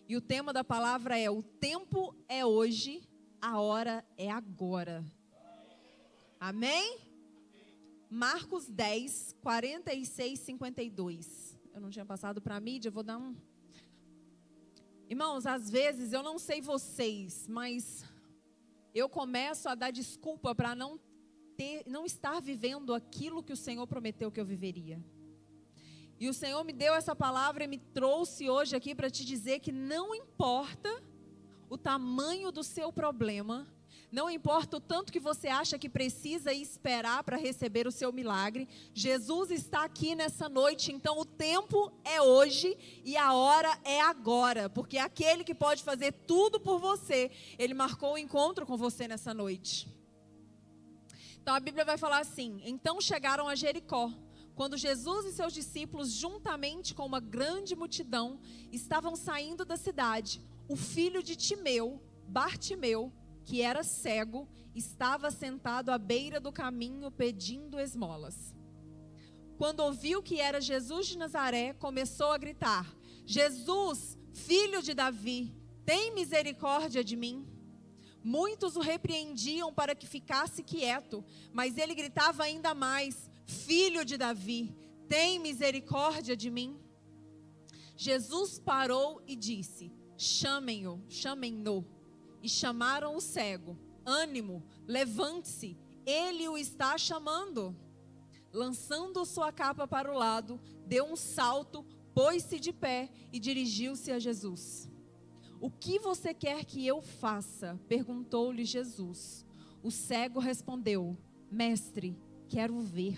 E o tema da palavra é: o tempo é hoje, a hora é agora. Amém? Marcos 10, 46, 52. Eu não tinha passado para a mídia, eu vou dar um... Irmãos, às vezes, eu não sei vocês, mas eu começo a dar desculpa para não estar vivendo aquilo que o Senhor prometeu que eu viveria. E o Senhor me deu essa palavra e me trouxe hoje aqui para te dizer que não importa o tamanho do seu problema, não importa o tanto que você acha que precisa esperar para receber o seu milagre, Jesus está aqui nessa noite, então o tempo é hoje e a hora é agora, porque aquele que pode fazer tudo por você, Ele marcou o encontro com você nessa noite. Então a Bíblia vai falar assim: então chegaram a Jericó. Quando Jesus e seus discípulos, juntamente com uma grande multidão, estavam saindo da cidade, o filho de Timeu, Bartimeu, que era cego, estava sentado à beira do caminho pedindo esmolas. Quando ouviu que era Jesus de Nazaré, começou a gritar: Jesus, filho de Davi, tem misericórdia de mim. Muitos o repreendiam para que ficasse quieto, mas ele gritava ainda mais: Filho de Davi, tem misericórdia de mim. Jesus parou e disse: chamem-no. E chamaram o cego. Ânimo, levante-se, ele o está chamando. Lançando sua capa para o lado, deu um salto, pôs-se de pé e dirigiu-se a Jesus. O que você quer que eu faça? Perguntou-lhe Jesus. O cego respondeu: Mestre, quero ver.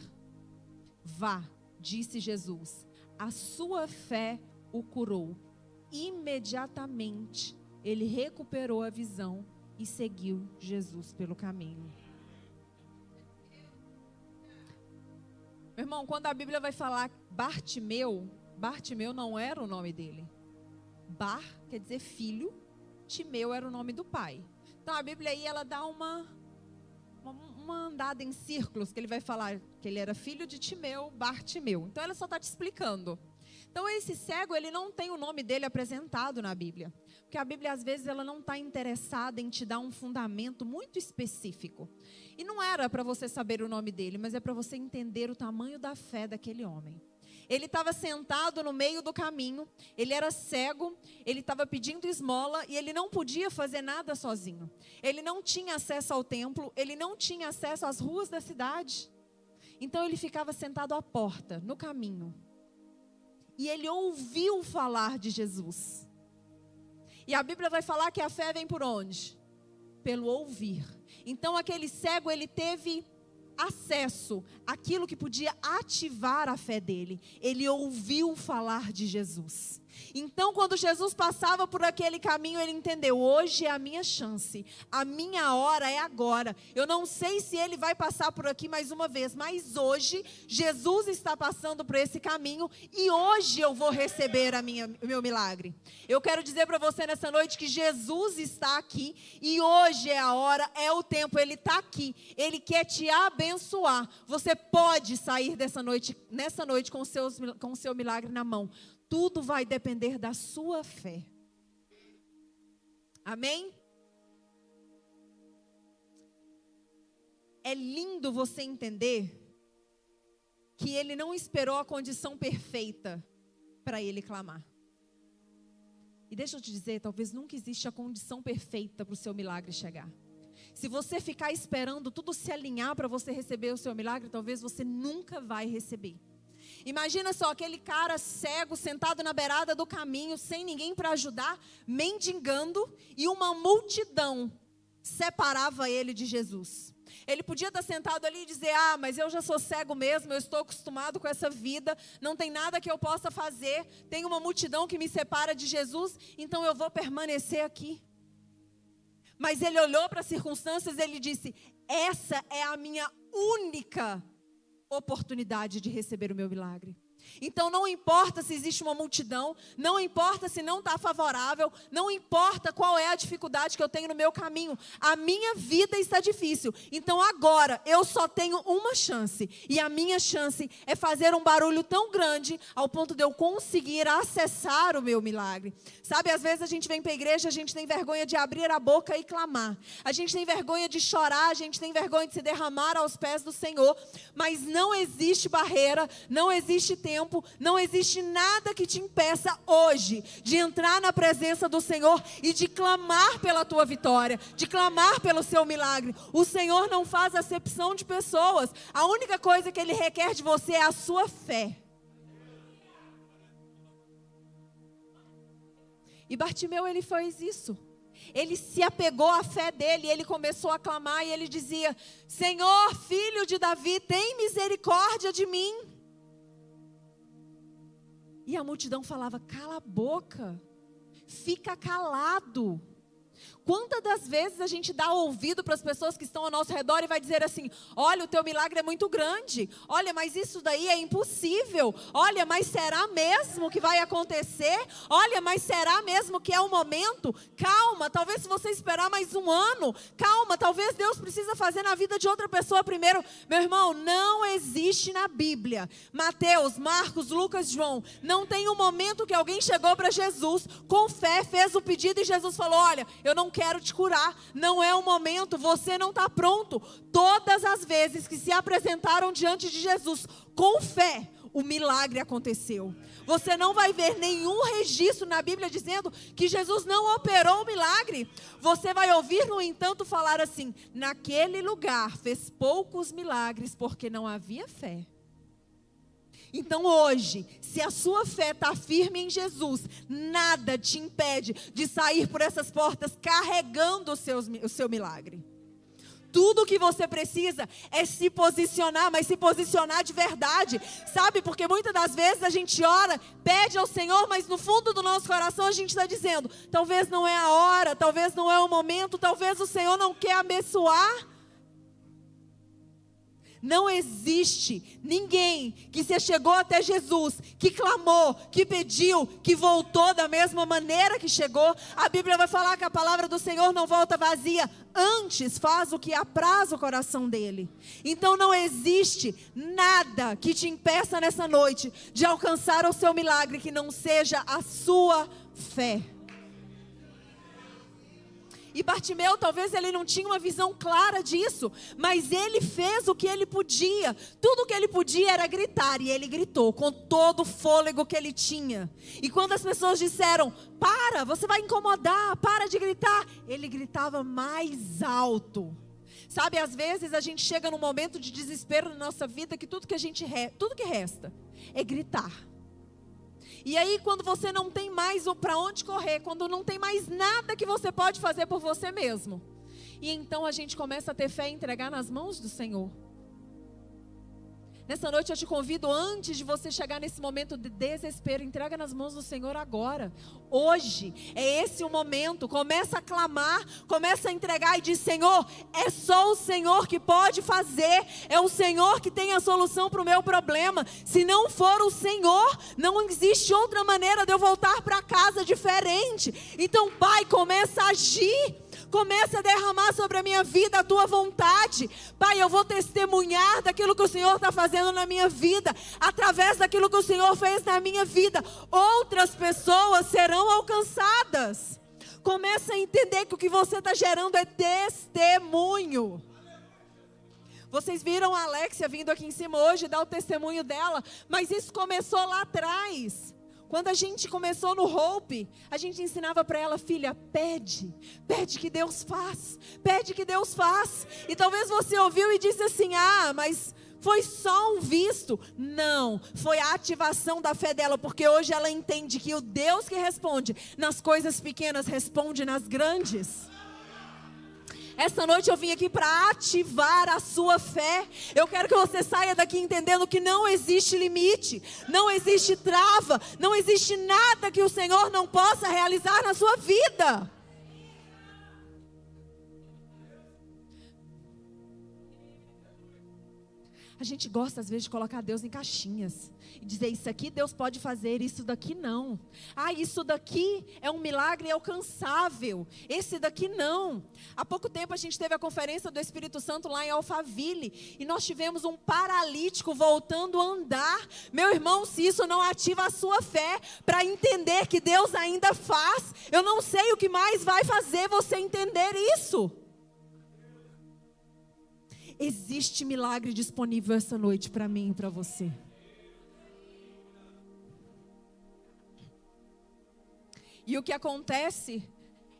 Vá, disse Jesus, a sua fé o curou. Imediatamente ele recuperou a visão e seguiu Jesus pelo caminho. Meu irmão, quando a Bíblia vai falar Bartimeu, Bartimeu não era o nome dele. Bar quer dizer filho, Timeu era o nome do pai. Então a Bíblia aí ela dá uma andada em círculos, que ele vai falar que ele era filho de Timeu, Bartimeu. Então ela só está te explicando. Então esse cego, ele não tem o nome dele apresentado na Bíblia. Porque a Bíblia às vezes ela não está interessada em te dar um fundamento muito específico. E não era para você saber o nome dele, mas é para você entender o tamanho da fé daquele homem. Ele estava sentado no meio do caminho, ele era cego, ele estava pedindo esmola e ele não podia fazer nada sozinho. Ele não tinha acesso ao templo, ele não tinha acesso às ruas da cidade. Então ele ficava sentado à porta, no caminho. E ele ouviu falar de Jesus. E a Bíblia vai falar que a fé vem por onde? Pelo ouvir. Então aquele cego, ele teve acesso àquilo que podia ativar a fé dele. Ele ouviu falar de Jesus. Então quando Jesus passava por aquele caminho, ele entendeu: hoje é a minha chance, a minha hora é agora. Eu não sei se ele vai passar por aqui mais uma vez, mas hoje Jesus está passando por esse caminho e hoje eu vou receber o meu milagre. Eu quero dizer para você nessa noite que Jesus está aqui e hoje é a hora, é o tempo, Ele está aqui, Ele quer te abençoar. Você pode sair nessa noite com o seu milagre na mão. Tudo vai depender da sua fé. Amém? É lindo você entender que ele não esperou a condição perfeita para ele clamar. E deixa eu te dizer, talvez nunca existe a condição perfeita para o seu milagre chegar. Se você ficar esperando tudo se alinhar para você receber o seu milagre, talvez você nunca vai receber. Imagina só aquele cara cego sentado na beirada do caminho, sem ninguém para ajudar, mendigando, e uma multidão separava ele de Jesus. Ele podia estar sentado ali e dizer: mas eu já sou cego mesmo, eu estou acostumado com essa vida, não tem nada que eu possa fazer, tem uma multidão que me separa de Jesus, então eu vou permanecer aqui. Mas ele olhou para as circunstâncias e ele disse: essa é a minha única oportunidade de receber o meu milagre. Então não importa se existe uma multidão, não importa se não está favorável, não importa qual é a dificuldade que eu tenho no meu caminho, a minha vida está difícil. Então agora eu só tenho uma chance, e a minha chance é fazer um barulho tão grande ao ponto de eu conseguir acessar o meu milagre. Sabe, às vezes a gente vem para a igreja, a gente tem vergonha de abrir a boca e clamar, a gente tem vergonha de chorar, a gente tem vergonha de se derramar aos pés do Senhor, mas não existe barreira, não existe tempo, não existe nada que te impeça hoje de entrar na presença do Senhor e de clamar pela tua vitória, de clamar pelo seu milagre. O Senhor não faz acepção de pessoas. A única coisa que Ele requer de você é a sua fé. E Bartimeu, ele fez isso. Ele se apegou à fé dele, ele começou a clamar e ele dizia: Senhor, filho de Davi, tem misericórdia de mim. E a multidão falava: cala a boca, fica calado. Quantas das vezes a gente dá ouvido para as pessoas que estão ao nosso redor e vai dizer assim: olha, o teu milagre é muito grande, olha, mas isso daí é impossível, olha, mas será mesmo que vai acontecer? Olha, mas será mesmo que é o momento? Calma, talvez se você esperar mais um ano, calma, talvez Deus precisa fazer na vida de outra pessoa primeiro. Meu irmão, não existe na Bíblia, Mateus, Marcos, Lucas, João, não tem um momento que alguém chegou para Jesus com fé, fez o pedido e Jesus falou: olha, eu não quero te curar, não é o momento, você não está pronto. Todas as vezes que se apresentaram diante de Jesus com fé, o milagre aconteceu. Você não vai ver nenhum registro na Bíblia dizendo que Jesus não operou o milagre. Você vai ouvir, no entanto, falar assim: naquele lugar fez poucos milagres porque não havia fé. Então hoje, se a sua fé está firme em Jesus, nada te impede de sair por essas portas carregando o seu milagre. Tudo o que você precisa é se posicionar, mas se posicionar de verdade, sabe? Porque muitas das vezes a gente ora, pede ao Senhor, mas no fundo do nosso coração a gente está dizendo: talvez não é a hora, talvez não é o momento, talvez o Senhor não quer abençoar. Não existe ninguém que se chegou até Jesus, que clamou, que pediu, que voltou da mesma maneira que chegou. A Bíblia vai falar que a palavra do Senhor não volta vazia, antes faz o que apraz o coração dele. Então não existe nada que te impeça nessa noite de alcançar o seu milagre que não seja a sua fé. E Bartimeu, talvez ele não tinha uma visão clara disso, mas ele fez o que ele podia. Tudo o que ele podia era gritar, e ele gritou com todo o fôlego que ele tinha. E quando as pessoas disseram: para, você vai incomodar, para de gritar, ele gritava mais alto. Sabe, às vezes a gente chega num momento de desespero na nossa vida que tudo que resta é gritar. E aí, quando você não tem mais para onde correr, quando não tem mais nada que você pode fazer por você mesmo, e então a gente começa a ter fé e entregar nas mãos do Senhor. Nessa noite eu te convido, antes de você chegar nesse momento de desespero, entrega nas mãos do Senhor agora. Hoje é esse o momento. Começa a clamar, começa a entregar e diz: Senhor, é só o Senhor que pode fazer. É o Senhor que tem a solução para o meu problema. Se não for o Senhor, não existe outra maneira de eu voltar para casa diferente. Então, Pai, começa a agir. Começa a derramar sobre a minha vida a tua vontade. Pai, eu vou testemunhar daquilo que o Senhor está fazendo na minha vida. Através daquilo que o Senhor fez na minha vida, outras pessoas serão alcançadas. Começa a entender que o que você está gerando é testemunho. Vocês viram a Alexia vindo aqui em cima hoje dar o testemunho dela, mas isso começou lá atrás. Quando a gente começou no Hope, a gente ensinava para ela: filha, pede que Deus faz, pede que Deus faz. E talvez você ouviu e disse assim: ah, mas foi só um visto. Não, foi a ativação da fé dela, porque hoje ela entende que o Deus que responde nas coisas pequenas, responde nas grandes. Essa noite eu vim aqui para ativar a sua fé. Eu quero que você saia daqui entendendo que não existe limite, não existe trava, não existe nada que o Senhor não possa realizar na sua vida. A gente gosta às vezes de colocar Deus em caixinhas e dizer, isso aqui Deus pode fazer, isso daqui não. Ah, isso daqui é um milagre alcançável, esse daqui não. Há pouco tempo a gente teve a conferência do Espírito Santo lá em Alphaville e nós tivemos um paralítico voltando a andar. Meu irmão, se isso não ativa a sua fé para entender que Deus ainda faz, eu não sei o que mais vai fazer você entender isso. Existe milagre disponível essa noite para mim e para você. E o que acontece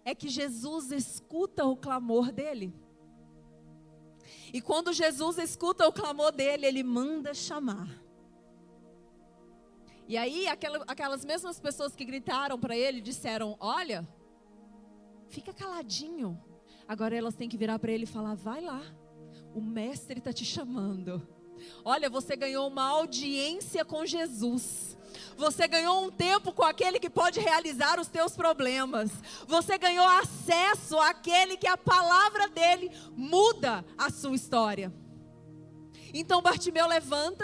é que Jesus escuta o clamor dele. E quando Jesus escuta o clamor dele, ele manda chamar. E aí aquelas mesmas pessoas que gritaram para ele disseram, olha, fica caladinho. Agora elas têm que virar para ele e falar, vai lá. O mestre está te chamando. Olha, você ganhou uma audiência com Jesus. Você ganhou um tempo com aquele que pode realizar os teus problemas. Você ganhou acesso àquele que a palavra dele muda a sua história. Então Bartimeu levanta,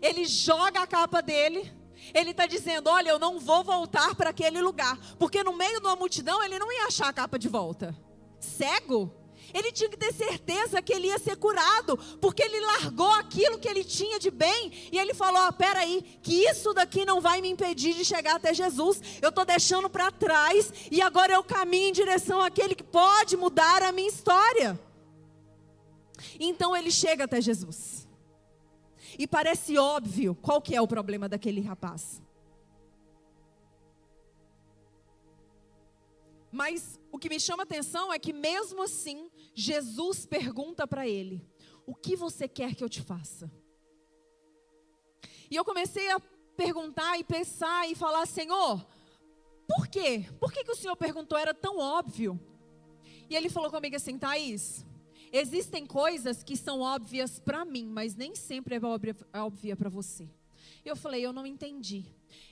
ele joga a capa dele. Ele está dizendo, olha, eu não vou voltar para aquele lugar. Porque no meio de uma multidão ele não ia achar a capa de volta. Cego? Ele tinha que ter certeza que ele ia ser curado, porque ele largou aquilo que ele tinha de bem, e ele falou, peraí, que isso daqui não vai me impedir de chegar até Jesus, eu estou deixando para trás, e agora eu caminho em direção àquele que pode mudar a minha história. Então ele chega até Jesus, e parece óbvio qual que é o problema daquele rapaz. Mas o que me chama a atenção é que mesmo assim, Jesus pergunta para ele, o que você quer que eu te faça? E eu comecei a perguntar e pensar e falar, Senhor, por quê? Por que o Senhor perguntou? Era tão óbvio. E ele falou comigo assim, Thaís, existem coisas que são óbvias para mim, mas nem sempre é óbvia para você. E eu falei, eu não entendi.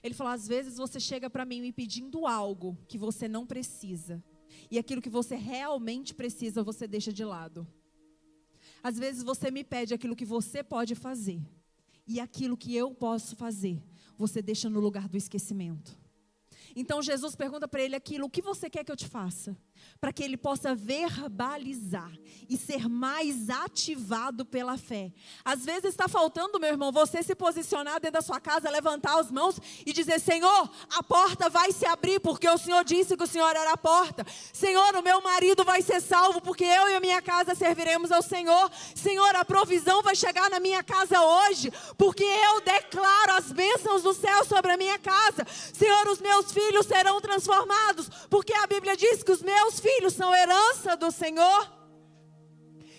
Ele falou, às vezes você chega para mim me pedindo algo que você não precisa. E aquilo que você realmente precisa, você deixa de lado. Às vezes você me pede aquilo que você pode fazer. E aquilo que eu posso fazer, você deixa no lugar do esquecimento. Então Jesus pergunta para ele aquilo, o que você quer que eu te faça? Para que ele possa verbalizar e ser mais ativado pela fé. Às vezes está faltando, meu irmão, você se posicionar dentro da sua casa, levantar as mãos e dizer, Senhor, a porta vai se abrir, porque o Senhor disse que o Senhor era a porta. Senhor, o meu marido vai ser salvo, porque eu e a minha casa serviremos ao Senhor. Senhor, a provisão vai chegar na minha casa hoje, porque eu declaro as bênçãos do céu sobre a minha casa. Senhor, os meus filhos serão transformados, porque a Bíblia diz que os meus filhos são herança do Senhor.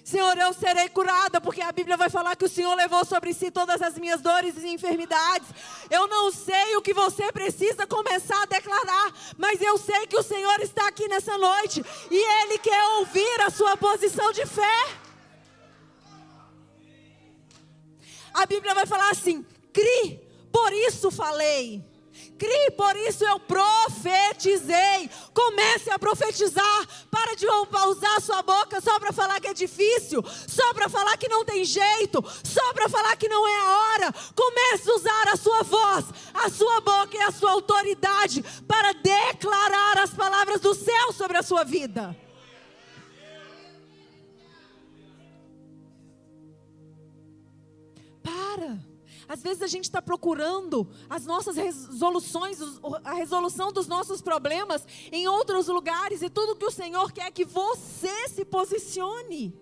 Senhor, eu serei curada, porque a Bíblia vai falar que o Senhor levou sobre si todas as minhas dores e enfermidades. Eu não sei o que você precisa começar a declarar, mas eu sei que o Senhor está aqui nessa noite, e Ele quer ouvir a sua posição de fé. A Bíblia vai falar assim, crie, por isso falei. Crie, por isso eu profetizei. Comece a profetizar. Para de usar a sua boca só para falar que é difícil, só para falar que não tem jeito, só para falar que não é a hora. Comece a usar a sua voz, a sua boca e a sua autoridade para declarar as palavras do céu sobre a sua vida. Às vezes a gente está procurando as nossas resoluções, a resolução dos nossos problemas em outros lugares, e tudo que o Senhor quer é que você se posicione.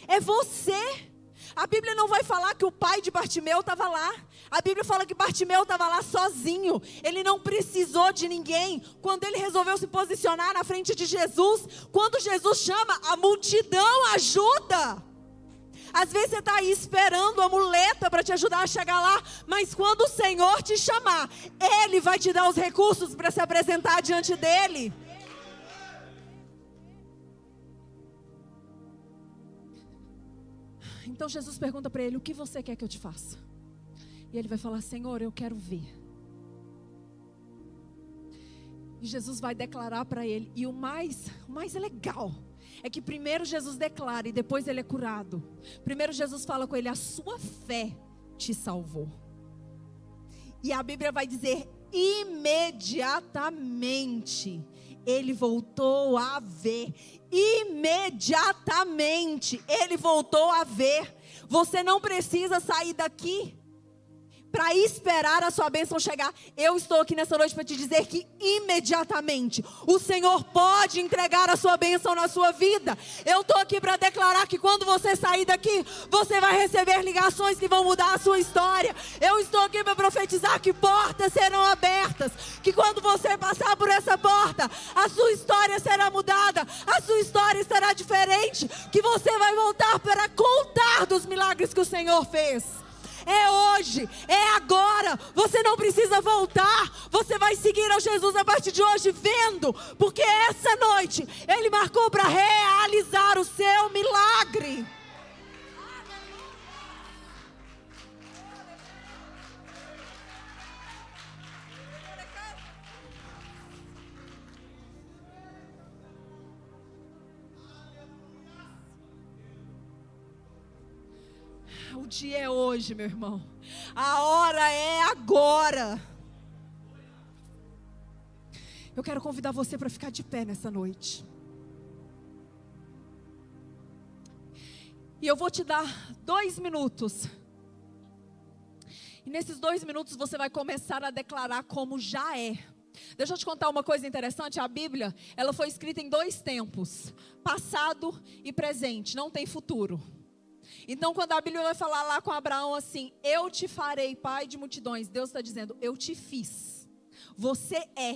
É você. A Bíblia não vai falar que o pai de Bartimeu estava lá. A Bíblia fala que Bartimeu estava lá sozinho. Ele não precisou de ninguém. Quando ele resolveu se posicionar na frente de Jesus, quando Jesus chama, a multidão ajuda. Às vezes você está aí esperando a muleta para te ajudar a chegar lá, mas quando o Senhor te chamar, Ele vai te dar os recursos para se apresentar diante dEle. Então Jesus pergunta para ele, o que você quer que eu te faça? E ele vai falar, Senhor, eu quero ver. E Jesus vai declarar para ele, e o mais legal é que primeiro Jesus declara e depois ele é curado. Primeiro Jesus fala com ele: a sua fé te salvou. E a Bíblia vai dizer: imediatamente ele voltou a ver. Imediatamente ele voltou a ver. Você não precisa sair daqui para esperar a sua bênção chegar. Eu estou aqui nessa noite para te dizer que imediatamente o Senhor pode entregar a sua bênção na sua vida. Eu estou aqui para declarar que quando você sair daqui, você vai receber ligações que vão mudar a sua história. Eu estou aqui para profetizar que portas serão abertas, que quando você passar por essa porta, a sua história será mudada, a sua história será diferente, que você vai voltar para contar dos milagres que o Senhor fez. É hoje, é agora. Você não precisa voltar. Você vai seguir ao Jesus a partir de hoje, vendo, porque essa noite Ele marcou para realizar o seu milagre. O dia é hoje, meu irmão. A hora é agora. Eu quero convidar você para ficar de pé nessa noite. E eu vou te dar 2 minutos. E nesses 2 minutos você vai começar a declarar como já é. Deixa eu te contar uma coisa interessante. A Bíblia, ela foi escrita em 2 tempos: passado e presente, não tem futuro. Então quando a Bíblia vai falar lá com Abraão assim: eu te farei pai de multidões, Deus está dizendo: eu te fiz. Você é.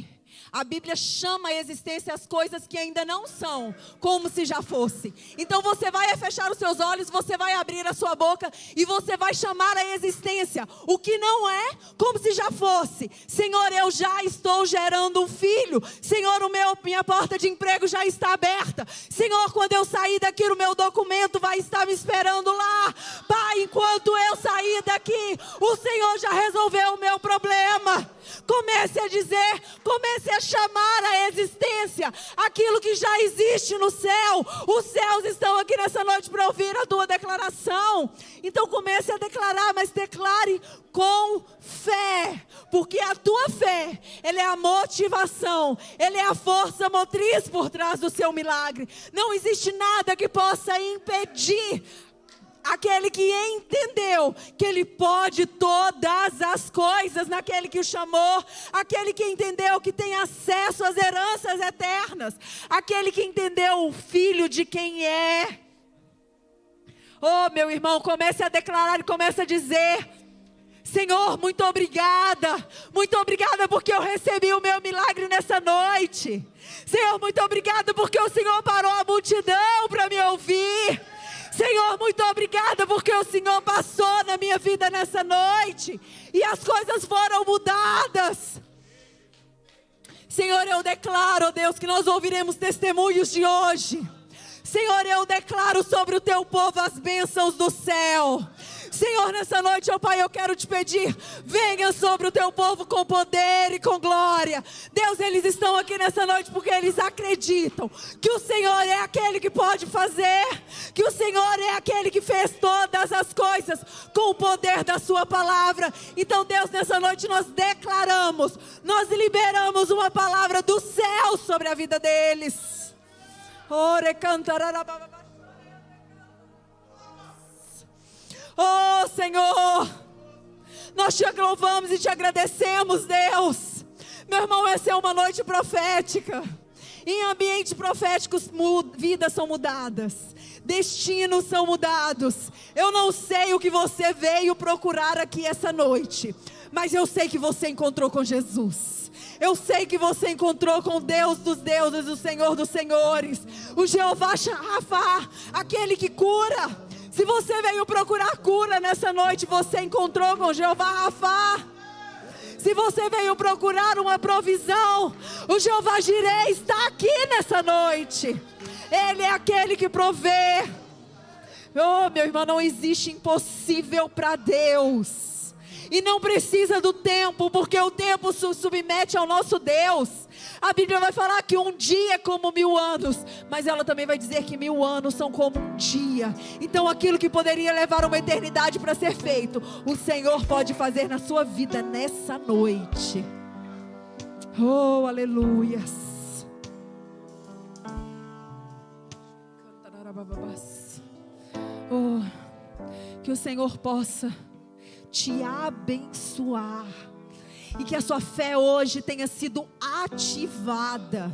A Bíblia chama a existência as coisas que ainda não são, como se já fosse. Então você vai fechar os seus olhos, você vai abrir a sua boca e você vai chamar a existência o que não é, como se já fosse. Senhor, eu já estou gerando um filho. Senhor, minha porta de emprego já está aberta. Senhor, quando eu sair daqui, o meu documento vai estar me esperando lá. Pai, enquanto eu sair daqui, o Senhor já resolveu o meu problema. Comece a dizer, comece a chamar a existência aquilo que já existe no céu. Os céus estão aqui nessa noite para ouvir a tua declaração. Então comece a declarar, mas declare com fé, porque a tua fé, ela é a motivação, ela é a força motriz por trás do seu milagre. Não existe nada que possa impedir aquele que entendeu que Ele pode todas as coisas naquele que o chamou, aquele que entendeu que tem acesso às heranças eternas, aquele que entendeu o Filho de quem é. Oh, meu irmão, comece a declarar e comece a dizer: Senhor, muito obrigada porque eu recebi o meu milagre nessa noite. Senhor, muito obrigada porque o Senhor parou a multidão para me ouvir. Senhor, muito obrigada porque o Senhor passou na minha vida nessa noite e as coisas foram mudadas. Senhor, eu declaro, Deus, que nós ouviremos testemunhos de hoje. Senhor, eu declaro sobre o teu povo as bênçãos do céu. Senhor, nessa noite, ó Pai, eu quero te pedir, venha sobre o teu povo com poder e com glória. Deus, eles estão aqui nessa noite porque eles acreditam que o Senhor é aquele que pode fazer, que o Senhor é aquele que fez todas as coisas com o poder da sua palavra. Então, Deus, nessa noite nós declaramos, nós liberamos uma palavra do céu sobre a vida deles. Ore cantararababa. Oh, Senhor, nós te louvamos e te agradecemos, Deus. Meu irmão, essa é uma noite profética. Em ambiente profético, vidas são mudadas, destinos são mudados. Eu não sei o que você veio procurar aqui essa noite, mas eu sei que você encontrou com Jesus. Eu sei que você encontrou com Deus dos deuses, o Senhor dos senhores, o Jeová Rafa, aquele que cura. Se você veio procurar cura nessa noite, você encontrou com Jeová Rafa. Se você veio procurar uma provisão, o Jeová Jireh está aqui nessa noite. Ele é aquele que provê. Oh, meu irmão, não existe impossível para Deus. E não precisa do tempo, porque o tempo se submete ao nosso Deus. A Bíblia vai falar que um dia é como 1000 anos, mas ela também vai dizer que 1000 anos são como um dia. Então aquilo que poderia levar uma eternidade para ser feito, o Senhor pode fazer na sua vida nessa noite. Oh, aleluias. Oh, que o Senhor possa te abençoar, e que a sua fé hoje tenha sido ativada,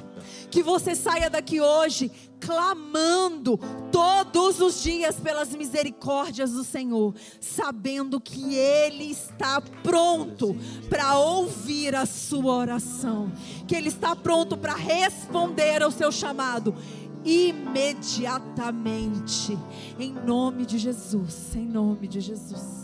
que você saia daqui hoje clamando todos os dias pelas misericórdias do Senhor, sabendo que Ele está pronto para ouvir a sua oração, que Ele está pronto para responder ao seu chamado imediatamente, em nome de Jesus, em nome de Jesus.